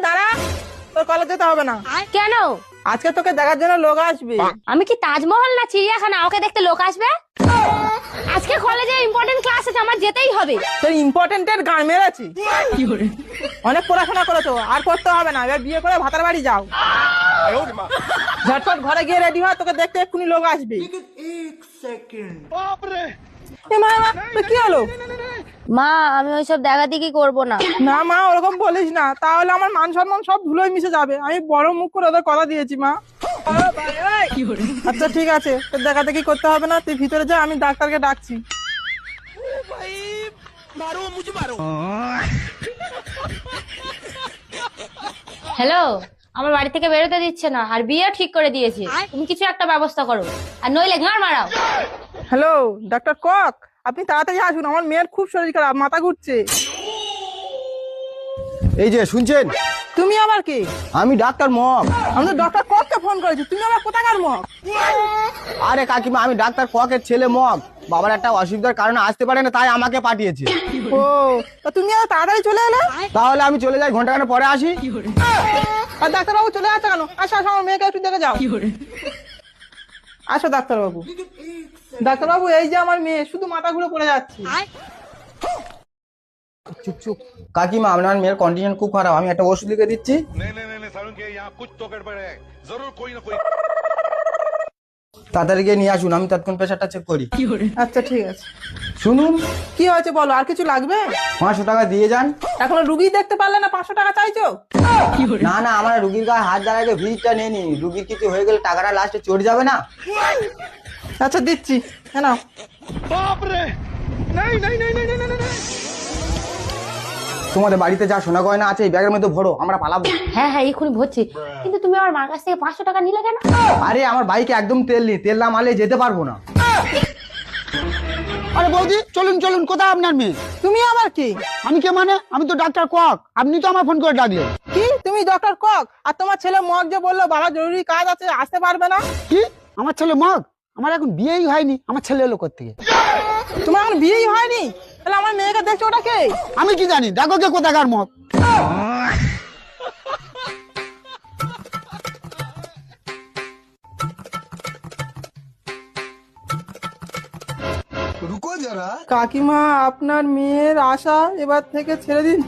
দাঁড়া, তোর কলেজ যেতে হবে না। কেন? আজকে তোকে দেখার জন্য লোক আসবে। আমি কি তাজমহল না চিড়িয়াখানা ওকে দেখতে লোক আসবে? আজকে কলেজে ইম্পর্টেন্ট ক্লাস আছে, আমার যেতেই হবে। তোর ইম্পর্টেন্টের গান মেরেছি। অনেক পড়াশোনা করেছো, আর করতে হবে না, এবার বিয়ে করে ভাতার বাড়ি যাও। ঝটপট ঘরে গিয়ে রেডি হয়, তোকে দেখতে এক্ষুনি লোক আসবে। এ মা, কি হলো? মা, আমি ওইসব দেখাদেখি করবো না। না মা, ওরকম বলিস না, তাহলে আমার মান সম্মান সব ধুলোয় মিশে যাবে। আমি বড় মুখ করে ওদের কথা দিয়েছি মা। আচ্ছা ঠিক আছে, তোর দেখা দেখি করতে হবে না, তুই ভিতরে যা, আমি ডাক্তারকে ডাকছি। হ্যালো, আমার বাড়ি থেকে বেরোতে দিচ্ছে না, আর বিয়ে ঠিক করে দিয়েছে। তুমি কিছু একটা ব্যবস্থা করো, আর নইলে গাঁড় মারাও। হ্যালো ডাক্তার কক, আপনি তাড়াতাড়ি আসুন, আমার মেয়ের খুব শরীর খারাপ, মাথা ঘুরছে। এই যে শুনছেন, তুমি আবার কি? আমি ডাক্তার মগ। আমি তো ডক্টর কককে ফোন করেছি, তুমি আবার কোথাকার মগ? আরে কাকিমা, আমি ডাক্তার ককের ছেলে মগ। বাবার একটা অসুবিধার কারণে আসতে পারে না, তাই আমাকে পাঠিয়েছে। ও, তা তুমি আর তাড়াতাড়ি চলে এলে। তাহলে আমি চলে যাই, ঘন্টাখানেক পরে আসি। আর ডাক্তারবাবু চলে যাচ্ছে কেন? আসো আসো, আমার মেয়েকে একটু দেখে যাও। আসো ডাক্তারবাবু। ডাক্তারবাবু, এই যে আমার মেয়ে, শুধু মাথা ঘুরে পড়ে যাচ্ছে। চুপ চুপ। কাকিমা, আপনার মেয়ের কন্ডিশন খুব খারাপ, আমি একটা ওষুধ লিখে দিচ্ছি। नहीं नहीं नहीं नहीं सारुण के यहाँ कुछ तो गड़बड़ है, जरूर कोई ना कोई। তাড়াতাড়ি গিয়ে নিয়ে আসুন, আমি তৎক্ষণ প্রেশারটা চেক করি। আচ্ছা ঠিক আছে। শুনুন, কি হয়েছে বলো, আর কিছু লাগবে? 500 টাকা দিয়ে যান। এখনো রুগী দেখতে পারলে না, 500 টাকা চাইছো? না না, আমার রুগীর গায়ে হাত দাঁড়াকে ভিজিটটা নেই নি, রুগীর কিছু হয়ে গেলে টাকাটা লাস্টে চড়ে যাবে না। আচ্ছা দিচ্ছি, হ্যাঁ নাও। बाप रे, नहीं नहीं नहीं नहीं नहीं नहीं। তোমাদের বাড়িতে যা সোনা গয়না আছে এই ব্যাগের মধ্যে ভরো, আমরা পালাবো। হ্যাঁ হ্যাঁ, এক্ষুনি ভরছি। কিন্তু তুমি আমার মার কাছ থেকে 500 টাকা নিলে কেন? আরে আমার বাইকে একদম তেল নেই, তেল না মারলে যেতে পারবো না। আরে বৌদি, চলুন চলুন, কোথায় আপনার মেয়ে? তুমি আবার কি? আমি কে মানে? আমি তো ডাক্তার কক, আপনি তো আমার ফোন করে ডাকলেন। কি তুমি ডক্টর কক, আর তোমার ছেলে মগ যে বললো বাবা জরুরি কাজ আছে, আসতে পারবে না? কি? আমার ছেলে মগ? আমার এখন বিয়েই হয়নি, আমার ছেলে এলো কোত্থেকে? তোমার এখন বিয়েই হয়নি, তাহলে আমার মেয়েকে দেখছো, ওটা কে? আমি কি জানি, দেখো কে কোথাকার মগ। কাকিমা, আপনার মেয়ের আশা এবার থেকে ছেড়ে দিন।